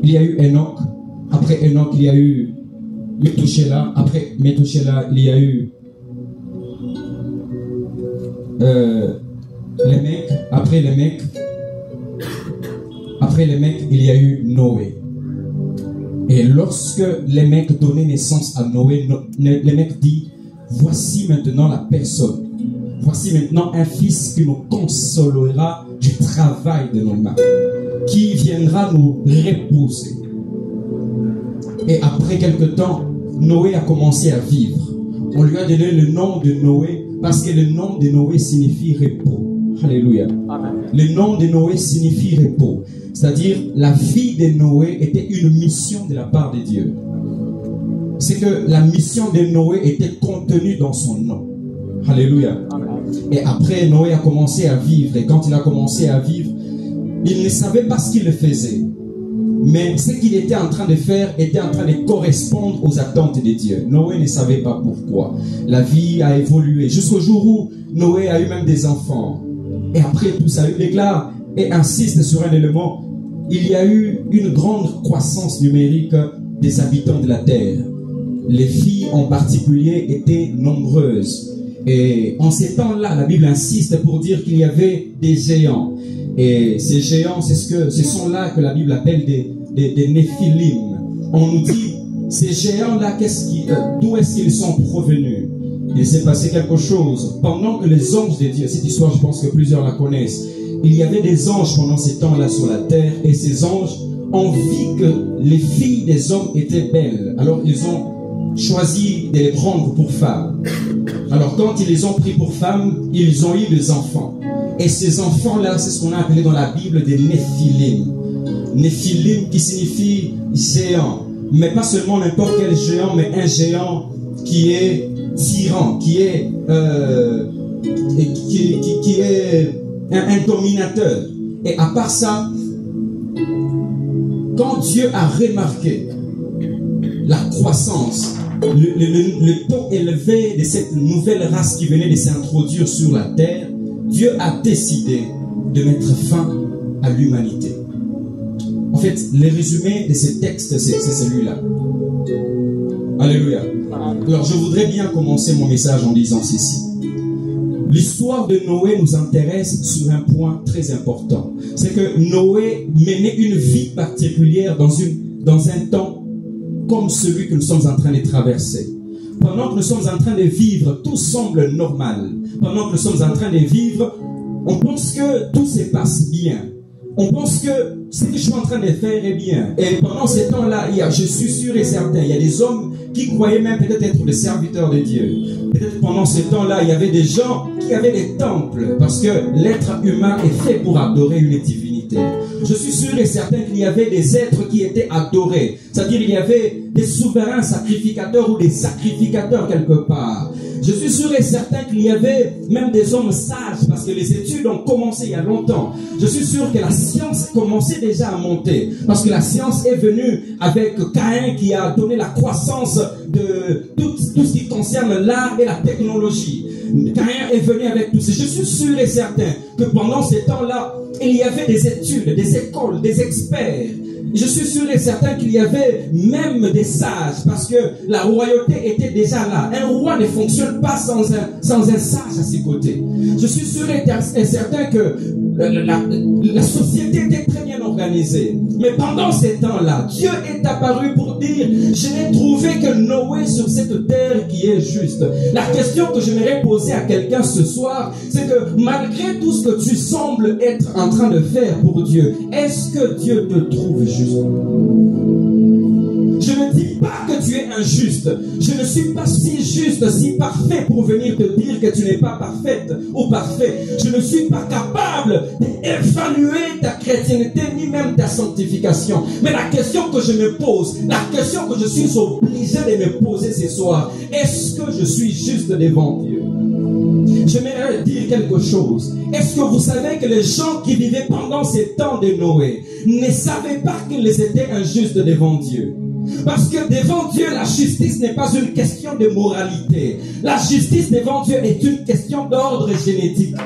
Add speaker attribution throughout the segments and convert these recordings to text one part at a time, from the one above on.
Speaker 1: il y a eu Enoch. Après Enoch, il y a eu Methuselah. Après Methuselah, il y a eu les mecs. Après les mecs, il y a eu Noé. Et lorsque les mecs donnaient naissance à Noé, les mecs disent, voici maintenant la personne. Voici maintenant un fils qui nous consolera du travail de nos mains, qui viendra nous reposer. Et après quelque temps, Noé a commencé à vivre. On lui a donné le nom de Noé parce que le nom de Noé signifie repos. Alléluia. Amen. Le nom de Noé signifie repos. C'est-à-dire, la vie de Noé était une mission de la part de Dieu. C'est que la mission de Noé était contenue dans son nom. Alléluia. Amen. Et après, Noé a commencé à vivre. Et quand il a commencé à vivre, il ne savait pas ce qu'il faisait. Mais ce qu'il était en train de faire était en train de correspondre aux attentes de Dieu. Noé ne savait pas pourquoi. La vie a évolué jusqu'au jour où Noé a eu même des enfants. Et après tout ça, il déclare et insiste sur un élément. Il y a eu une grande croissance numérique des habitants de la terre. Les filles en particulier étaient nombreuses. Et en ces temps-là, la Bible insiste pour dire qu'il y avait des géants. Et ces géants, ce sont là que la Bible appelle des Néphilim. On nous dit, ces géants-là, d'où est-ce qu'ils sont provenus? Il s'est passé quelque chose. Pendant que les anges de Dieu, cette histoire, je pense que plusieurs la connaissent, il y avait des anges pendant ces temps-là sur la terre, et ces anges ont vu que les filles des hommes étaient belles. Alors ils ont choisi de les prendre pour femmes. Alors quand ils les ont pris pour femmes, ils ont eu des enfants. Et ces enfants-là, c'est ce qu'on a appelé dans la Bible des Néphilim. Néphilim qui signifie géant. Mais pas seulement n'importe quel géant, mais un géant qui est tyran, qui est un dominateur. Et à part ça, quand Dieu a remarqué la croissance, le taux élevé de cette nouvelle race qui venait de s'introduire sur la terre, Dieu a décidé de mettre fin à l'humanité. En fait, le résumé de ce texte, c'est celui-là. Alléluia. Alors, je voudrais bien commencer mon message en disant ceci. L'histoire de Noé nous intéresse sur un point très important. C'est que Noé menait une vie particulière dans un temps comme celui que nous sommes en train de traverser. Pendant que nous sommes en train de vivre, tout semble normal. Pendant que nous sommes en train de vivre, on pense que tout se passe bien. On pense que ce que je suis en train de faire est bien. Et pendant ces temps-là, je suis sûr et certain, il y a des hommes qui croyaient même peut-être être des serviteurs de Dieu. Peut-être pendant ces temps-là, il y avait des gens qui avaient des temples, parce que l'être humain est fait pour adorer une divinité. Je suis sûr et certain qu'il y avait des êtres qui étaient adorés. C'est-à-dire il y avait des souverains sacrificateurs ou des sacrificateurs quelque part. Je suis sûr et certain qu'il y avait même des hommes sages, parce que les études ont commencé il y a longtemps. Je suis sûr que la science commençait déjà à monter, parce que la science est venue avec Caïn qui a donné la croissance de tout ce qui concerne l'art et la technologie. Caïn est venu avec tout ça. Je suis sûr et certain que pendant ces temps-là, il y avait des études, des écoles, des experts. Je suis sûr et certain qu'il y avait même des sages, parce que la royauté était déjà là. Un roi ne fonctionne pas sans un sage à ses côtés. Je suis sûr et certain que la société était très bien organisée. Mais pendant ces temps-là, Dieu est apparu pour dire, je n'ai trouvé que Noé sur cette terre qui est juste. La question que j'aimerais poser à quelqu'un ce soir, c'est que malgré tout ce que tu sembles être en train de faire pour Dieu, est-ce que Dieu te trouve juste? Je ne dis pas que tu es injuste. Je ne suis pas si juste, si parfait pour venir te dire que tu n'es pas parfaite ou parfait. Je ne suis pas capable d'évaluer ta chrétienté ni même ta sanctification. Mais la question que je me pose, la question que je suis obligé de me poser ce soir, est-ce que je suis juste devant Dieu? J'aimerais dire quelque chose. Est-ce que vous savez que les gens qui vivaient pendant ces temps de Noé ne savaient pas qu'ils étaient injustes devant Dieu? Parce que devant Dieu, la justice n'est pas une question de moralité. La justice devant Dieu est une question d'ordre génétique.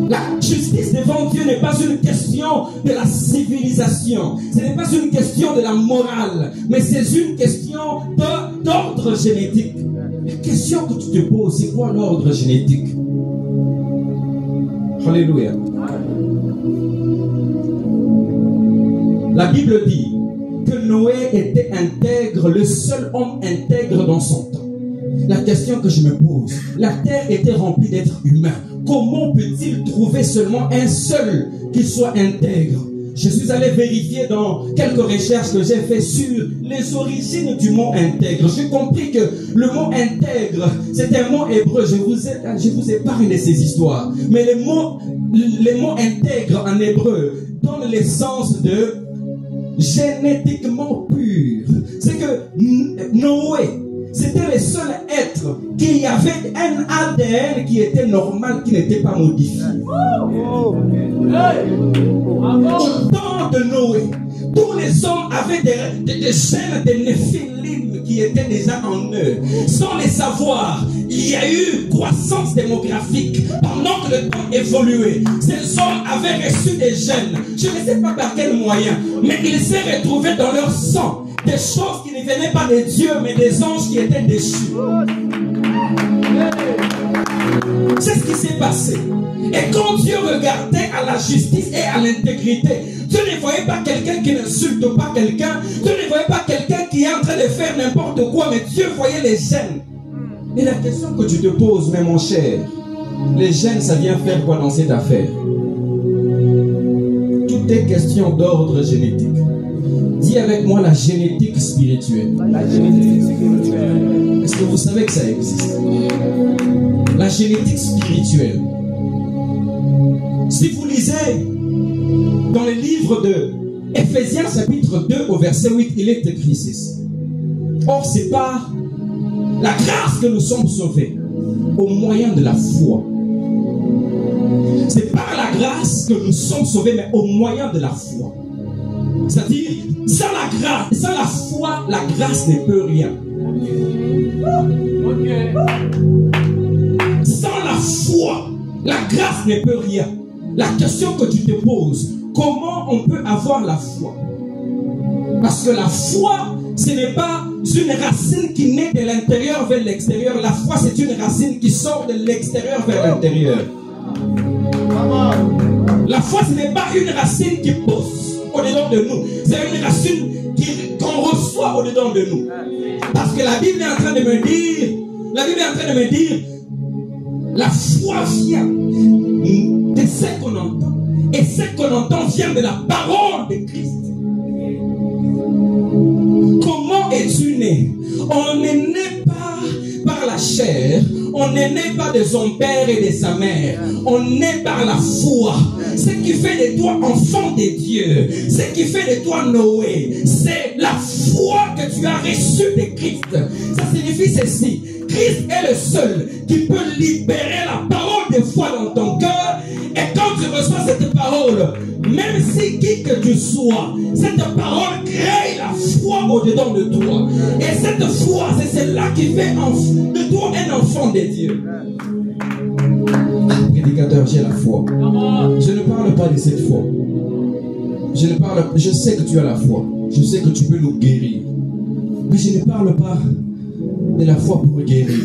Speaker 1: La justice devant Dieu n'est pas une question de la civilisation. Ce n'est pas une question de la morale. Mais c'est une question d'ordre génétique. La question que tu te poses, c'est quoi l'ordre génétique? Alléluia. La Bible dit que Noé était intègre, le seul homme intègre dans son temps. La question que je me pose, la terre était remplie d'êtres humains. Comment peut-il trouver seulement un seul qui soit intègre? Je suis allé vérifier dans quelques recherches que j'ai fait sur les origines du mot intègre. J'ai compris que le mot intègre, c'est un mot hébreu. Je vous épargne de ces histoires. Mais les mots intègre en hébreu donnent le sens de génétiquement pur. C'est que Noé, c'était le seul être qui avait un ADN qui était normal, qui n'était pas modifié. Au temps de Noé, tous les hommes avaient des gènes de Néphilim qui étaient déjà en eux. Sans les savoir, il y a eu croissance démographique pendant que le temps évoluait. Ces hommes avaient reçu des gènes. Je ne sais pas par quel moyen, mais ils s'est retrouvés dans leur sang des choses qui ne venaient pas de Dieu, mais des anges qui étaient déchus. C'est ce qui s'est passé. Et quand Dieu regardait à la justice et à l'intégrité, Dieu ne voyait pas quelqu'un qui n'insulte pas quelqu'un. Dieu ne voyait pas quelqu'un qui est en train de faire n'importe quoi, mais Dieu voyait les gènes. Et la question que tu te poses, mais mon cher, les gènes, ça vient faire quoi dans cette affaire? Tout est question d'ordre génétique. Dis avec moi la génétique spirituelle.
Speaker 2: La génétique spirituelle.
Speaker 1: Est-ce que vous savez que ça existe? La génétique spirituelle. Si vous lisez dans le livre de Éphésiens chapitre 2 au verset 8, il est écrit ceci. Or c'est par la grâce que nous sommes sauvés au moyen de la foi. C'est par la grâce que nous sommes sauvés, mais au moyen de la foi. C'est-à-dire, sans la grâce, sans la foi, la grâce ne peut rien. Sans la foi, la grâce ne peut rien. La question que tu te poses, comment on peut avoir la foi? Parce que la foi, ce n'est pas une racine qui naît de l'intérieur vers l'extérieur. La foi, c'est une racine qui sort de l'extérieur vers l'intérieur. La foi, ce n'est pas une racine qui pousse au-dedans de nous. C'est une racine qu'on reçoit au-dedans de nous. Parce que la Bible est en train de me dire, la foi vient de ce qu'on entend. Et ce qu'on entend vient de la parole de Christ. Comment es-tu né? On n'est né pas par la chair. On n'est né pas de son père et de sa mère. On naît par la foi. Ce qui fait de toi enfant de Dieu, ce qui fait de toi Noé, c'est la foi que tu as reçue de Christ. Ça signifie ceci. Christ est le seul qui peut libérer la parole de foi dans ton cœur. Et quand tu reçois cette parole, même si qui que tu sois, cette parole crée la foi au-dedans de toi. Et cette foi, c'est celle-là qui fait de toi un enfant de Dieu. Prédicateur, j'ai la foi. Je ne parle pas de cette foi. Je sais que tu as la foi. Je sais que tu peux nous guérir. Mais je ne parle pas de la foi pour guérir.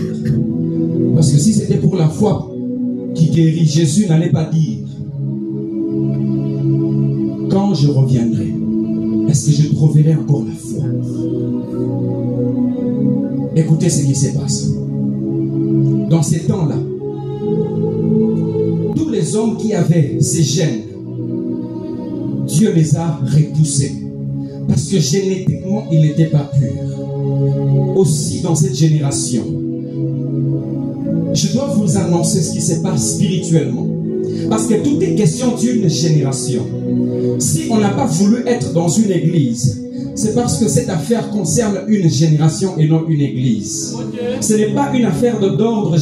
Speaker 1: Parce que si c'était pour la foi qui guérit, Jésus n'allait pas dire: quand je reviendrai, est-ce que je trouverai encore la foi? Écoutez ce qui se passe. Dans ces temps-là, tous les hommes qui avaient ces gènes, Dieu les a repoussés. Parce que génétiquement, ils n'étaient pas purs. Aussi dans cette génération, je dois vous annoncer ce qui se passe spirituellement. Parce que tout est question d'une génération. Si on n'a pas voulu être dans une église, c'est parce que cette affaire concerne une génération et non une église. Ce n'est pas une affaire d'ordre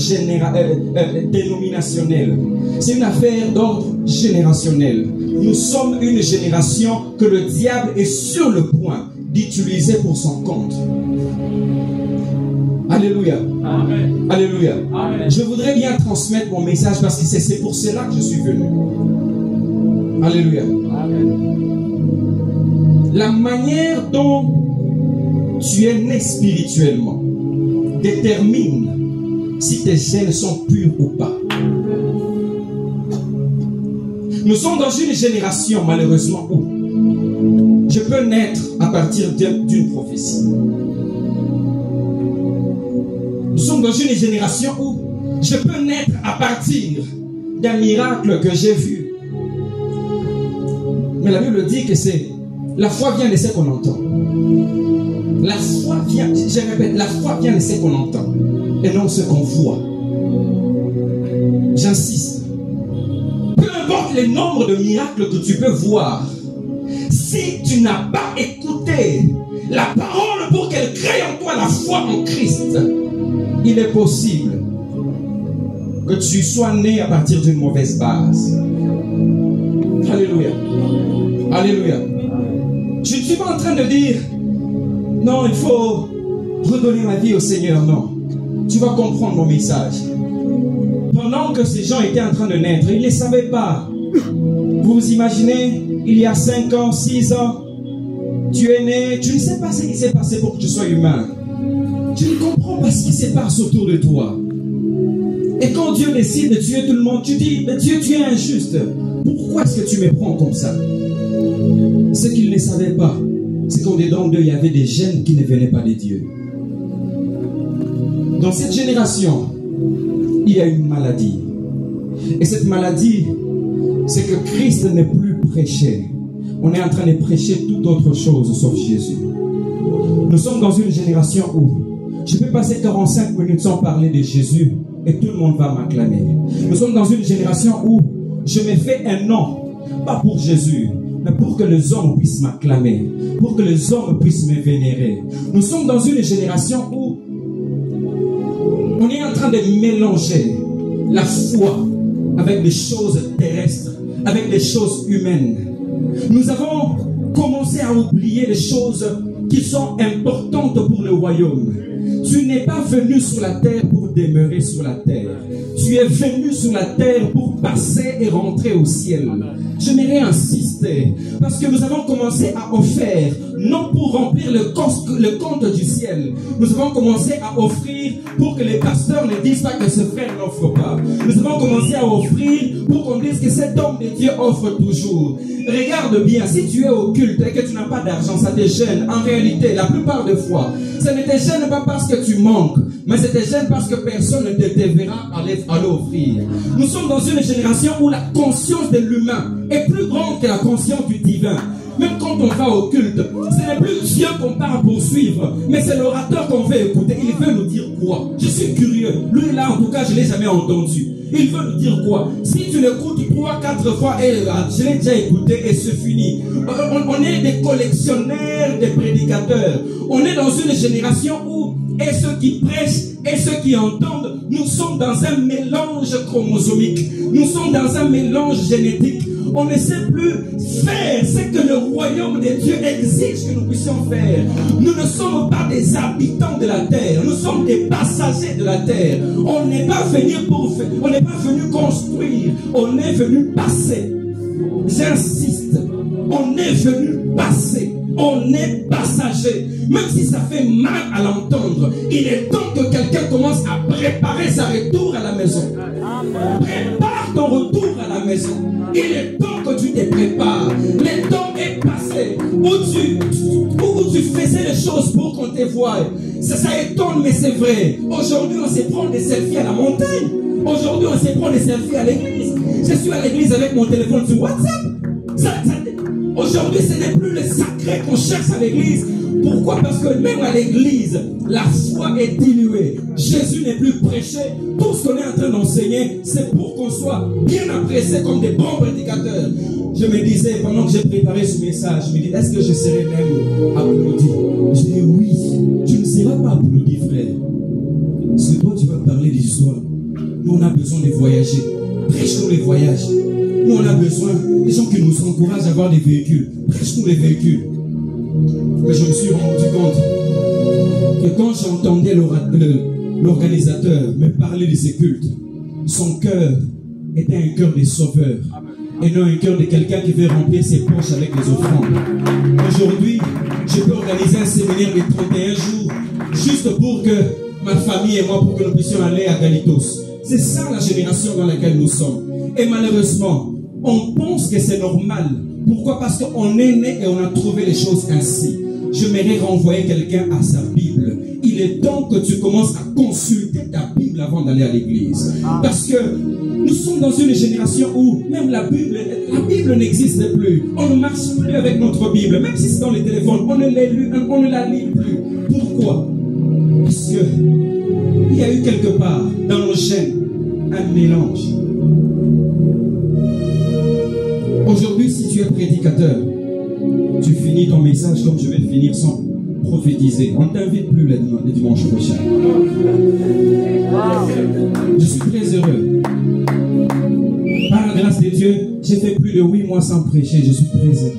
Speaker 1: dénominationnel. C'est une affaire d'ordre générationnel. Nous sommes une génération que le diable est sur le point d'utiliser pour son compte. Alléluia.
Speaker 2: Amen.
Speaker 1: Alléluia.
Speaker 2: Amen.
Speaker 1: Je voudrais bien transmettre mon message parce que c'est pour cela que je suis venu. Alléluia.
Speaker 2: Amen.
Speaker 1: La manière dont tu es né spirituellement détermine si tes gènes sont purs ou pas. Nous sommes dans une génération, malheureusement, où je peux naître à partir d'une prophétie. Nous sommes dans une génération où je peux naître à partir d'un miracle que j'ai vu. Mais la Bible dit que c'est la foi vient de ce qu'on entend. La foi vient, je répète, la foi vient de ce qu'on entend et non ce qu'on voit. J'insiste. Peu importe le nombre de miracles que tu peux voir, si tu n'as pas écouté la parole pour qu'elle crée en toi la foi en Christ, il est possible que tu sois né à partir d'une mauvaise base. Alléluia. Alléluia. Je ne suis pas en train de dire non, il faut redonner ma vie au Seigneur. Non. Tu vas comprendre mon message. Pendant que ces gens étaient en train de naître, ils ne savaient pas. Vous vous imaginez, il y a 5 ans, 6 ans, tu es né, tu ne sais pas ce qui s'est passé pour que tu sois humain. Tu ne comprends pas ce qui se passe autour de toi. Et quand Dieu décide de tuer tout le monde, tu dis, mais Dieu, tu es injuste. Pourquoi est-ce que tu me prends comme ça? Ce qu'ils ne savaient pas, c'est qu'en dedans d'eux, il y avait des gènes qui ne venaient pas de Dieu. Dans cette génération, il y a une maladie. Et cette maladie, c'est que Christ n'est plus prêché. On est en train de prêcher toute autre chose sauf Jésus. Nous sommes dans une génération où je peux passer 45 minutes sans parler de Jésus et tout le monde va m'acclamer. Nous sommes dans une génération où je me fais un nom, pas pour Jésus, mais pour que les hommes puissent m'acclamer, pour que les hommes puissent me vénérer. Nous sommes dans une génération où on est en train de mélanger la foi avec des choses terrestres, avec des choses humaines. Nous avons commencé à oublier les choses qui sont importantes pour le royaume. Tu n'es pas venu sur la terre pour demeurer sur la terre. Tu es venu sur la terre pour passer et rentrer au ciel. J'aimerais insister parce que nous avons commencé à offrir, non pour remplir le compte du ciel. Nous avons commencé à offrir pour que les pasteurs ne disent pas que ce frère n'offre pas. Nous avons commencé à offrir pour qu'on dise que cet homme de Dieu offre toujours. Regarde bien, si tu es au culte et que tu n'as pas d'argent, ça te gêne. En réalité, la plupart des fois, ça ne te gêne pas parce que tu manques, mais ça te gêne parce que personne ne te verra aller offrir. Nous sommes dans une génération où la conscience de l'humain est plus grande que la conscience du divin. Même quand on va au culte, ce n'est plus Dieu qu'on part poursuivre, mais c'est l'orateur qu'on veut écouter. Il veut nous dire quoi? Je suis curieux. Lui là, en tout cas, je ne l'ai jamais entendu. Il veut nous dire quoi? Si tu l'écoutes 3-4 fois, et je l'ai déjà écouté et c'est fini. On est des collectionneurs, des prédicateurs. On est dans une génération où, et ceux qui prêchent, et ceux qui entendent, nous sommes dans un mélange chromosomique. Nous sommes dans un mélange génétique. On ne sait plus faire ce que le royaume de Dieu exige que nous puissions faire. Nous ne sommes pas des habitants de la terre. Nous sommes des passagers de la terre. On n'est pas venu pour faire, on n'est pas venu construire. On est venu passer. J'insiste. On est venu passer. On est passager. Même si ça fait mal à l'entendre, il est temps que quelqu'un commence à préparer sa retour à la maison. Prépare ton retour à la maison. Il est temps que tu te prépares. Le temps est passé où tu faisais les choses pour qu'on te voie. Ça étonne, mais c'est vrai. Aujourd'hui, on se prend des selfies à la montagne. Aujourd'hui, on se prend des selfies à l'église. Je suis à l'église avec mon téléphone sur WhatsApp. Aujourd'hui, ce n'est plus le sacré qu'on cherche à l'église. Pourquoi? Parce que même à l'église, la foi est diluée. Jésus n'est plus prêché. Tout ce qu'on est en train d'enseigner, c'est pour qu'on soit bien apprécié comme des bons prédicateurs. Je me disais, pendant que j'ai préparé ce message, je me dis, est-ce que je serai même applaudi? Je dis oui, tu ne seras pas applaudi, frère. Parce que toi, tu vas parler d'histoire. Nous, on a besoin de voyager. Prêche-nous les voyages. Nous, on a besoin des gens qui nous encouragent à avoir des véhicules. Prêche-nous les véhicules. Mais je me suis rendu compte que quand j'entendais l'organisateur me parler de ces cultes, son cœur était un cœur des sauveurs et non un cœur de quelqu'un qui veut remplir ses poches avec les offrandes. Aujourd'hui, je peux organiser un séminaire de 31 jours juste pour que ma famille et moi, pour que nous puissions aller à Galitos. C'est ça la génération dans laquelle nous sommes. Et malheureusement, on pense que c'est normal. Pourquoi? Parce qu'on est né et on a trouvé les choses ainsi. J'aimerais renvoyer quelqu'un à sa Bible. Il est temps que tu commences à consulter ta Bible avant d'aller à l'église. Parce que nous sommes dans une génération où même la Bible n'existe plus. On ne marche plus avec notre Bible. Même si c'est dans les téléphones, on ne la lit plus. Pourquoi? Parce que il y a eu quelque part dans nos gènes un mélange. Aujourd'hui, si tu es prédicateur, tu finis ton message comme je vais le finir sans prophétiser. On ne t'invite plus les dimanches prochains. Je suis très heureux. Par la grâce de Dieu, j'ai fait plus de 8 mois sans prêcher. Je suis très heureux.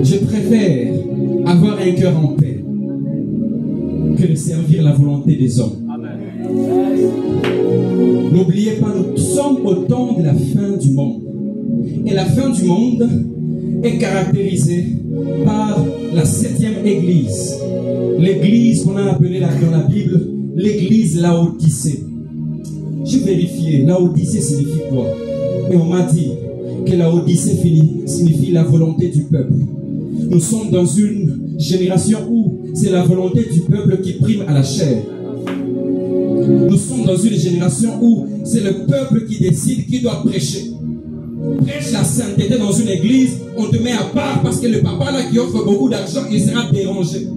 Speaker 1: Je préfère avoir un cœur en paix que de servir la volonté des hommes. N'oubliez pas, nous sommes au temps de la fin du monde. Et la fin du monde est caractérisée par la 7e église. L'église qu'on a appelée dans la Bible, l'église Laodicée. J'ai vérifié, Laodicée signifie quoi? Et on m'a dit que Laodicée signifie la volonté du peuple. Nous sommes dans une génération où c'est la volonté du peuple qui prime à la chair. Nous sommes dans une génération où c'est le peuple qui décide qui doit prêcher. Prêche la sainteté dans une église, on te met à part parce que le papa là qui offre beaucoup d'argent, il sera dérangé.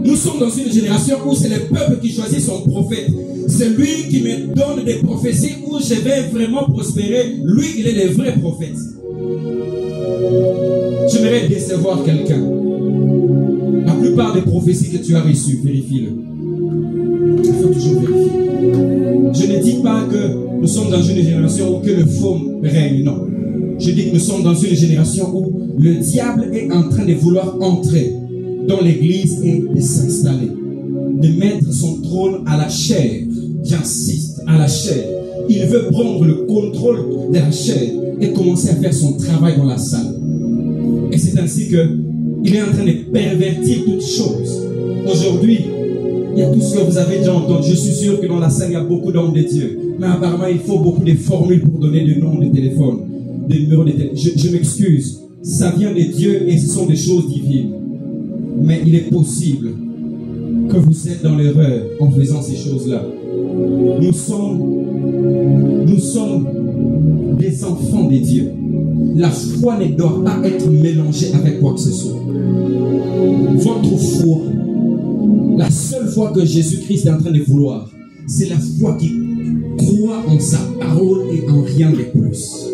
Speaker 1: Nous sommes dans une génération où c'est le peuple qui choisit son prophète. C'est lui qui me donne des prophéties où je vais vraiment prospérer. Lui, il est le vrai prophète. J'aimerais décevoir quelqu'un. La plupart des prophéties que tu as reçues, vérifie-le. Il faut toujours vérifier. Je ne dis pas que nous sommes dans une génération où que le faux règne, non. Je dis que nous sommes dans une génération où le diable est en train de vouloir entrer dans l'église et de s'installer, de mettre son trône à la chair. J'insiste, à la chair. Il veut prendre le contrôle de la chair et commencer à faire son travail dans la salle. Et c'est ainsi qu'il est en train de pervertir toutes choses. Aujourd'hui, il y a tout ce que vous avez déjà entendu. Je suis sûr que dans la salle, il y a beaucoup d'hommes de Dieu. Mais apparemment, il faut beaucoup de formules pour donner des noms de téléphone, des numéros de téléphone. Je m'excuse. Ça vient de Dieu et ce sont des choses divines. Mais il est possible que vous êtes dans l'erreur en faisant ces choses-là. Nous sommes des enfants de Dieu. La foi ne doit pas être mélangée avec quoi que ce soit. Votre foi, la seule foi que Jésus-Christ est en train de vouloir, c'est la foi qui croit en sa parole et en rien de plus.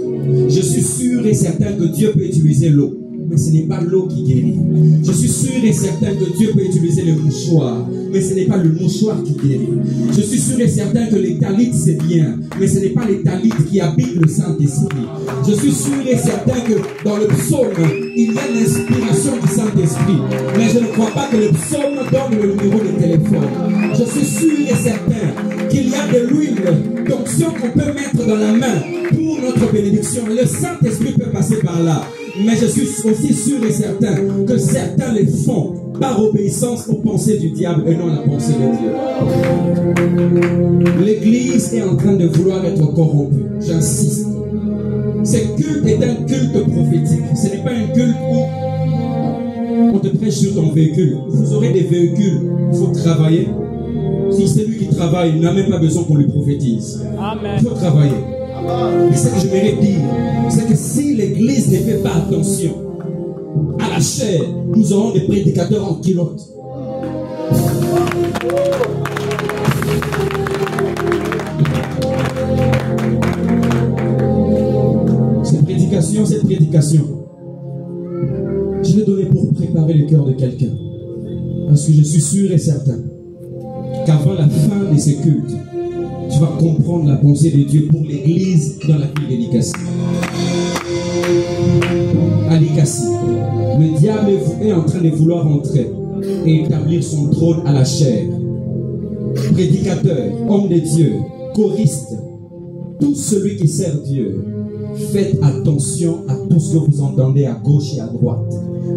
Speaker 1: Je suis sûr et certain que Dieu peut utiliser l'eau, mais ce n'est pas l'eau qui guérit. Je suis sûr et certain que Dieu peut utiliser le mouchoir, mais ce n'est pas le mouchoir qui guérit. Je suis sûr et certain que les talites c'est bien, mais ce n'est pas les talites qui habitent le Saint-Esprit. Je suis sûr et certain que dans le psaume, il y a l'inspiration du Saint-Esprit, mais je ne crois pas que le psaume donne le numéro de téléphone. Je suis sûr et certain qu'il y a de l'huile d'onction qu'on peut mettre dans la main pour notre bénédiction. Le Saint-Esprit peut passer par là. Mais je suis aussi sûr et certain que certains les font par obéissance aux pensées du diable et non à la pensée de Dieu. L'église est en train de vouloir être corrompue. J'insiste. Ce culte est un culte prophétique. Ce n'est pas un culte où on te prêche sur ton véhicule. Vous aurez des véhicules, il faut travailler. Si c'est lui qui travaille, il n'a même pas besoin qu'on lui prophétise. Amen. Il faut travailler. Mais ce que je voudrais dire, c'est que si l'église ne fait pas attention à la chair, nous aurons des prédicateurs en culotte. Cette prédication, je l'ai donnée pour préparer le cœur de quelqu'un. Parce que je suis sûr et certain qu'avant la fin de ces cultes, tu vas comprendre la pensée de Dieu pour l'église dans la ville d'Alicassi. Alicassi, le diable est en train de vouloir entrer et établir son trône à la chair. Prédicateur, homme de Dieu, choriste, tout celui qui sert Dieu, faites attention à tout ce que vous entendez à gauche et à droite.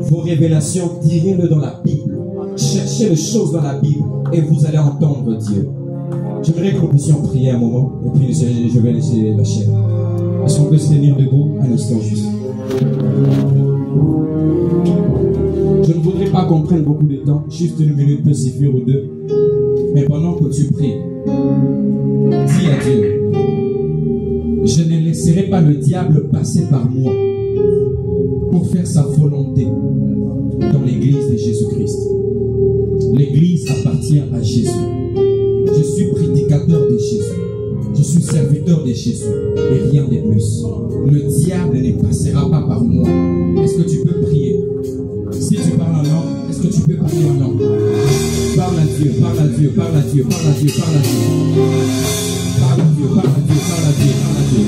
Speaker 1: Vos révélations, tirez-le dans la Bible. Cherchez les choses dans la Bible et vous allez entendre Dieu. J'aimerais que nous puissions prier un moment et puis je vais laisser la chair. Est-ce qu'on peut se tenir debout un instant juste? Je ne voudrais pas qu'on prenne beaucoup de temps, juste une minute peut suffire ou deux. Mais pendant que tu pries, dis à Dieu, je ne laisserai pas le diable passer par moi pour faire sa volonté dans l'église de Jésus-Christ. L'église appartient à Jésus. Je suis prédicateur de Jésus. Je suis serviteur de Jésus et rien de plus. Le diable ne passera pas par moi. Est-ce que tu peux prier? Si tu parles en langue, est-ce que tu peux prier en langue? Parle à Dieu, parle à Dieu, parle à Dieu, parle à Dieu, parle à Dieu. Parle à Dieu, parle à Dieu, parle à Dieu, parle à Dieu.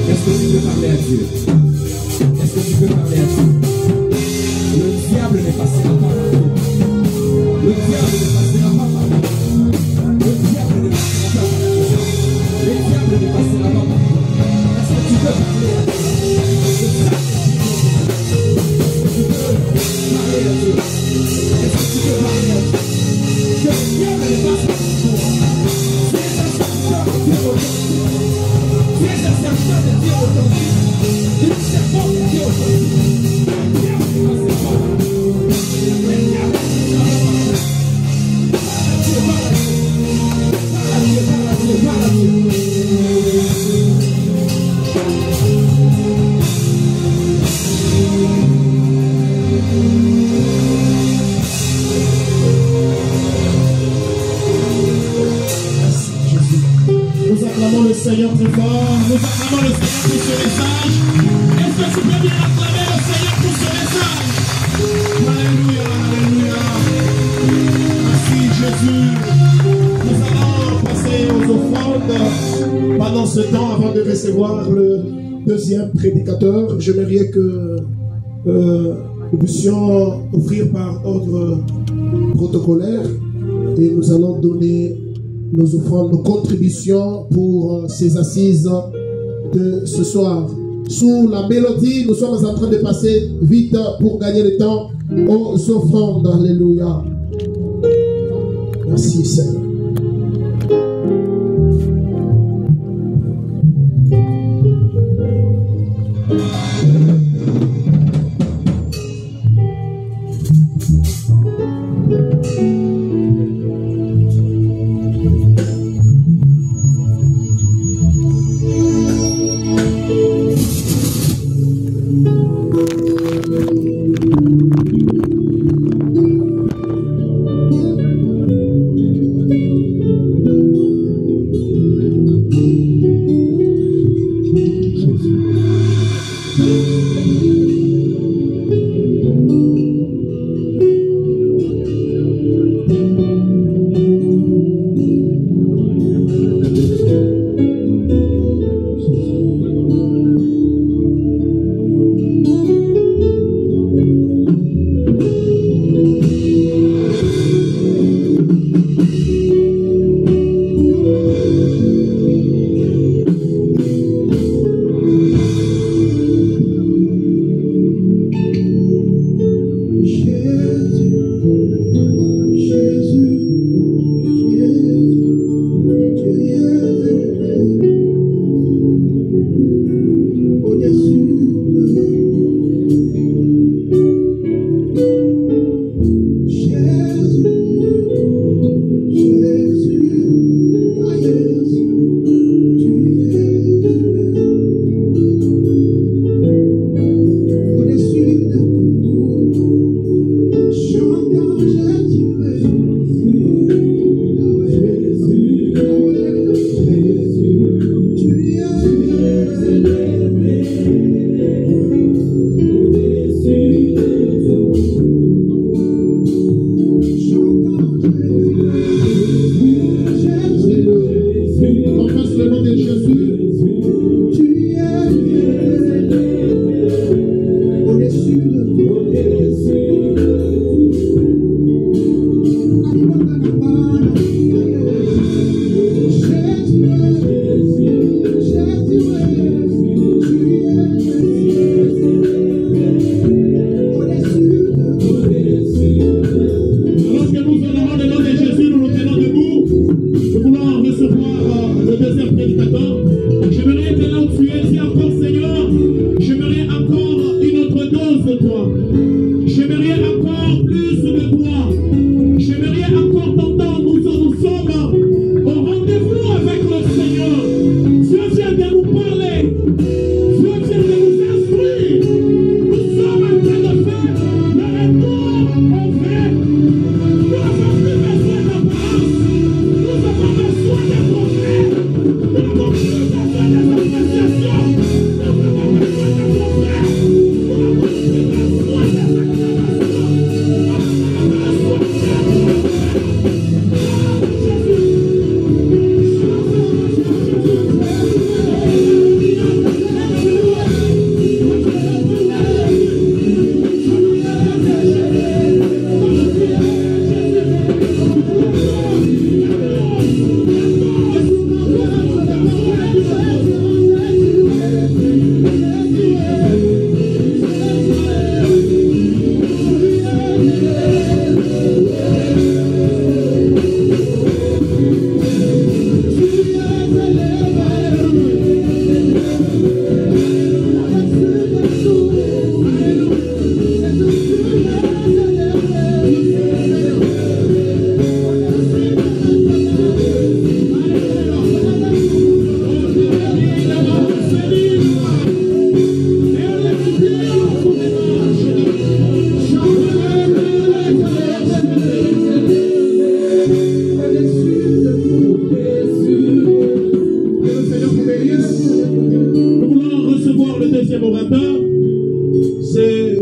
Speaker 1: Est-ce que tu peux parler à Dieu? Est-ce que tu peux parler à Dieu? Le diable ne passera pas par toi. Le diable ne passera pas par toi. Le diable ne passera pas par toi. Le diable ne passera pas par toi. Est-ce que tu peux parler à Dieu? Est-ce que tu peux parler à Dieu? Est-ce que tu peux parler à Dieu? Que le diable ne passe pas par toi. Tu es un serviteur de Dieu aujourd'hui. Tu es un serviteur de Dieu aujourd'hui. Tu es un servant de Dieu aujourd'hui. Le diable ne passe pas par toi. Le diable ne passe pas par toi. Parle à Dieu, parle à Dieu. Parle à Dieu, parle à Dieu, parle à Dieu.
Speaker 3: Nous acclamons le Seigneur très fort. Nous acclamons le Seigneur pour ce message. Est-ce que tu peux bien acclamer le Seigneur pour ce message? Alléluia, alléluia. Merci Jésus. Nous allons passer aux offrandes. Pendant ce temps, avant de recevoir le deuxième prédicateur, j'aimerais que nous puissions offrir par ordre protocolaire et nous allons donner nos offrandes, nos contributions pour ces assises de ce soir. Sous la mélodie, nous sommes en train de passer vite pour gagner le temps aux offrandes. Alléluia. Merci Seigneur.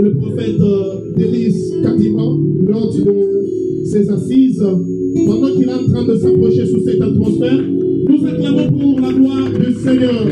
Speaker 3: le prophète Denis Katima lors de ses assises. Pendant qu'il est en train de s'approcher sous cette atmosphère, nous acclamons pour la gloire du Seigneur.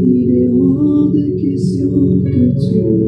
Speaker 4: Il est hors de question que tu